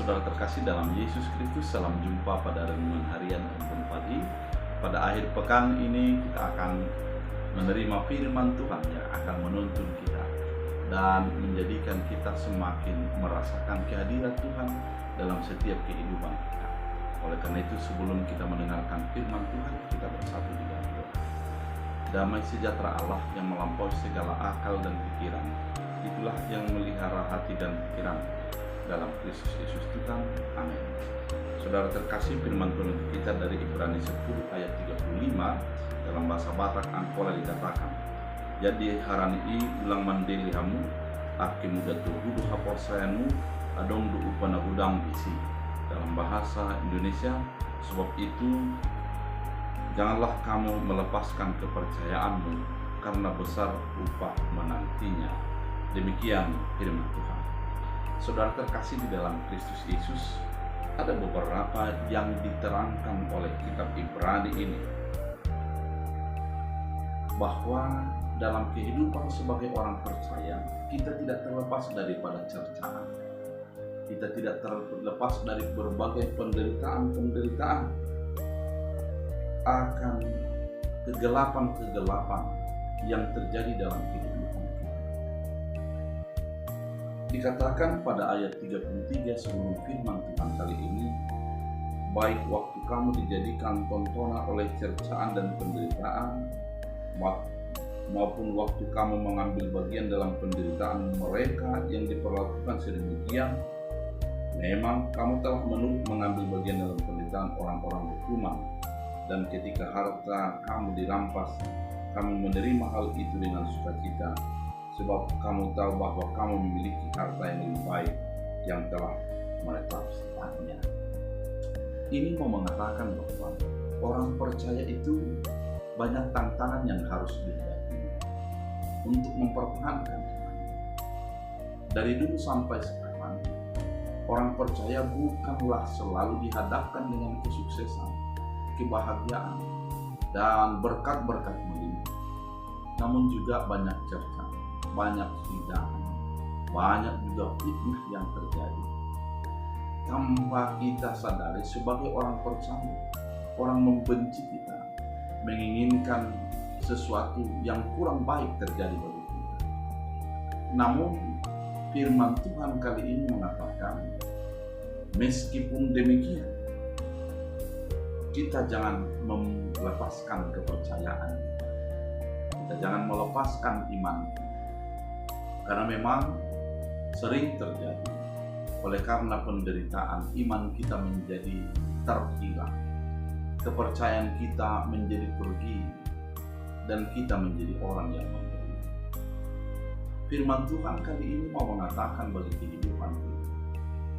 Saudara terkasih dalam Yesus Kristus, salam jumpa pada renungan harian Advent pagi. Pada akhir pekan ini kita akan menerima firman Tuhan yang akan menuntun kita dan menjadikan kita semakin merasakan kehadiran Tuhan dalam setiap kehidupan kita. Oleh karena itu, sebelum kita mendengarkan firman Tuhan, kita bersatu di dalam doa. Damai sejahtera Allah yang melampaui segala akal dan pikiran, itulah yang melihara hati dan pikiran dalam Kristus Yesus Tuhan. Amin. Saudara terkasih, firman Tuhan kita dari Ibrani 10 ayat 35 dalam bahasa Batak Angkola dikatakan, jadi harani i ulang mandeli hamu aki muda tuhudu haposayanmu adong du upana udang bisi. Dalam bahasa Indonesia, sebab itu janganlah kamu melepaskan kepercayaanmu karena besar upah menantinya. Demikian firman Tuhan. Saudara terkasih di dalam Kristus Yesus, ada beberapa yang diterangkan oleh kitab Ibrani ini, bahwa dalam kehidupan sebagai orang percaya, kita tidak terlepas daripada cercaan. Kita tidak terlepas dari berbagai penderitaan akan kegelapan yang terjadi dalam kehidupan. Dikatakan pada ayat 33 sebelum firman Tuhan kali ini, baik waktu kamu dijadikan tontonan oleh cercaan dan penderitaan, maupun waktu kamu mengambil bagian dalam penderitaan mereka yang diperlakukan sedemikian, memang kamu telah mengambil bagian dalam penderitaan orang-orang hukuman, dan ketika harta kamu dirampas, kamu menerima hal itu dengan sukacita, sebab kamu tahu bahwa kamu memiliki harta yang lebih baik yang telah menetap sepatnya. Ini mau mengatakan bahwa orang percaya itu banyak tantangan yang harus dihadapi untuk mempertahankan imannya. Dari dulu sampai sekarang, orang percaya bukanlah selalu dihadapkan dengan kesuksesan, kebahagiaan, dan berkat-berkat melimpah, namun juga banyak cercaan, banyak hidangan, banyak juga fitnah yang terjadi. Tanpa kita sadari sebagai orang percaya, orang membenci kita, menginginkan sesuatu yang kurang baik terjadi bagi kita. Namun firman Tuhan kali ini mengatakan, meskipun demikian, kita jangan melepaskan kepercayaan kita jangan melepaskan iman kita. Karena memang sering terjadi, oleh karena penderitaan, iman kita menjadi terhilang, kepercayaan kita menjadi pergi, dan kita menjadi orang yang menderita. Firman Tuhan kali ini mau mengatakan bagi kehidupan kita,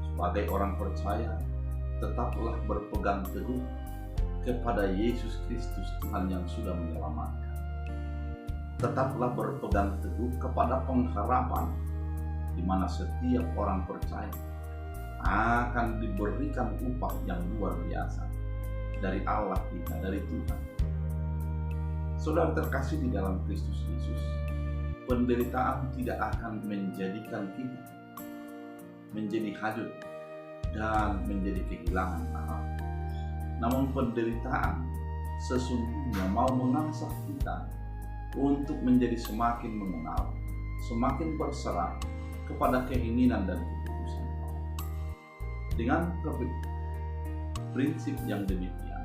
sebagai orang percaya, tetaplah berpegang teguh kepada Yesus Kristus Tuhan yang sudah menyelamatkan. Tetaplah berpegang teguh kepada pengharapan di mana setiap orang percaya akan diberikan upah yang luar biasa dari Allah kita, dari Tuhan. Saudara terkasih di dalam Kristus Yesus, penderitaan tidak akan menjadikan kita menjadi hanyut dan menjadi kehilangan arah. Namun penderitaan sesungguhnya mau mengasah kita untuk menjadi semakin mengenal, semakin berserah kepada keinginan dan keputusan Allah. Dengan prinsip yang demikian,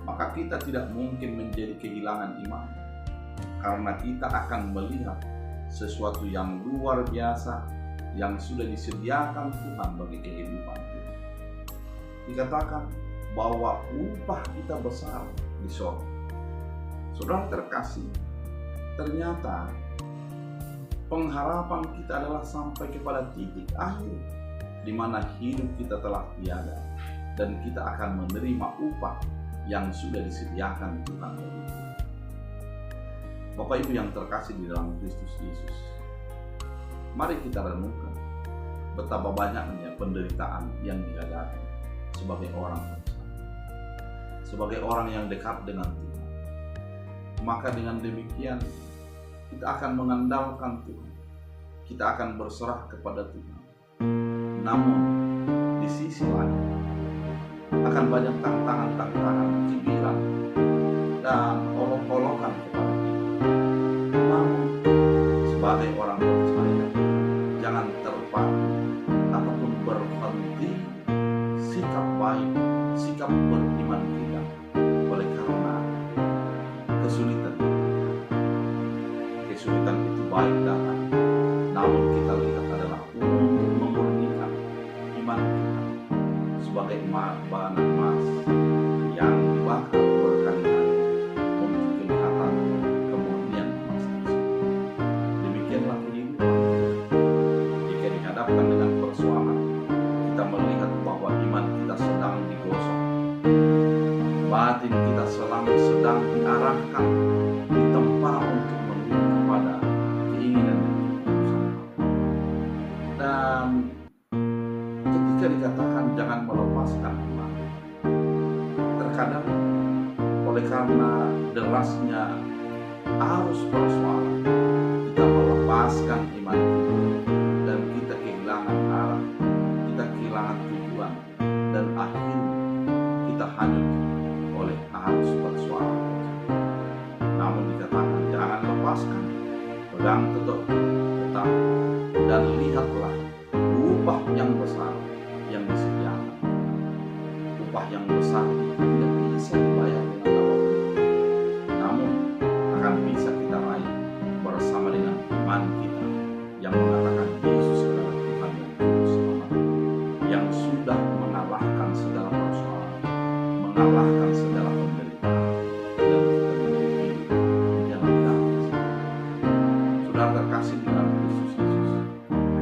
maka kita tidak mungkin menjadi kehilangan iman, karena kita akan melihat sesuatu yang luar biasa yang sudah disediakan Tuhan bagi kehidupan kita. Dikatakan bahwa upah kita besar di surga. Saudara terkasih, ternyata pengharapan kita adalah sampai kepada titik akhir di mana hidup kita telah tiada dan kita akan menerima upah yang sudah disediakan Tuhan bagi kita. Bapak Ibu yang terkasih di dalam Kristus Yesus, mari kita renungkan betapa banyaknya penderitaan yang dihadapi sebagai orang percaya, sebagai orang yang dekat dengan Tuhan. Maka dengan demikian kita akan mengandalkan Tuhan, kita akan berserah kepada Tuhan. Namun di di sisi lain akan banyak tantangan-tantangan, cibiran, dan olok-olokan kepada kita. Namun, sebagai orang percaya, jangan terpaku ataupun berhenti sikap baik, sikap beriman kita oleh karena kesulitan. Kesulitan itu baik datang, namun kita lihat adalah untuk memurnikan iman kita sebagai bahan emas yang dibakar berkali-kali untuk kelihatan kemurnian emas tersebut. Demikianlah kehidupan. Jika dihadapkan dengan persoalan, kita melihat bahwa iman kita sedang digosok, batin kita sedang diarahkan, ditempa untuk menuju kepada keinginan dan keputusan. Dan ketika dikatakan jangan melepaskan iman, terkadang oleh karena derasnya arus persoalan, kita melepaskan iman kita dan kita kehilangan arah, kita kehilangan tujuan, dan akhirnya kita hanyut oleh arus persoalan. Namun dikatakan jangan lepaskan, pegang tetap, dan lihatlah upah yang besar yang disediakan. Upah yang besar tidak bisa dibayar dengan apapun, namun akan bisa kita raih bersama dengan iman kita yang mengatakan Yesus adalah Tuhan dan Juru Selamat, yang sudah mengalahkan segala persoalan, mengalahkan segala penderitaan, dan kita menjadi hidup di dalam damai. Saudara terkasih di dalam Kristus Yesus,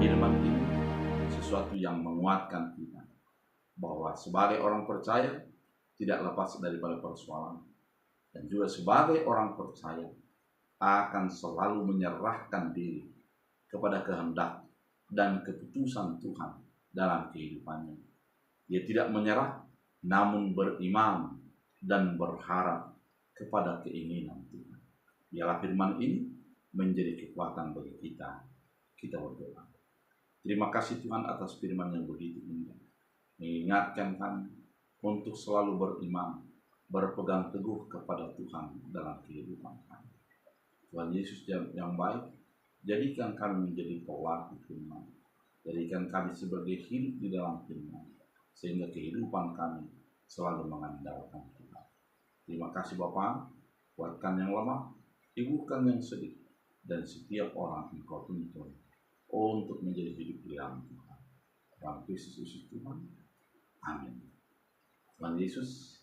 firman ini sesuatu yang menguatkan kita bahwa sebagai orang percaya tidak lepas daripada persoalan, dan juga sebagai orang percaya akan selalu menyerahkan diri kepada kehendak dan keputusan Tuhan dalam kehidupannya. Dia tidak menyerah, namun beriman dan berharap kepada keinginan Tuhan. Biarlah firman ini menjadi kekuatan bagi kita. Kita berdoa. Terima kasih Tuhan atas firman yang begitu indah, mengingatkan kami untuk selalu beriman, berpegang teguh kepada Tuhan dalam kehidupan kami. Tuhan Yesus yang baik, jadikan kami menjadi pelaku firman, jadikan kami sebagai hidup di dalam firman, sehingga kehidupan kami selalu mengandalkan Tuhan. Terima kasih Bapa, kuatkan yang lemah, teguhkan yang sedih, dan setiap orang Engkau tuntun untuk menjadi hidup di dalam Tuhan. Dalam Kristus Yesus Tuhan. Amin. Tuhan Yesus.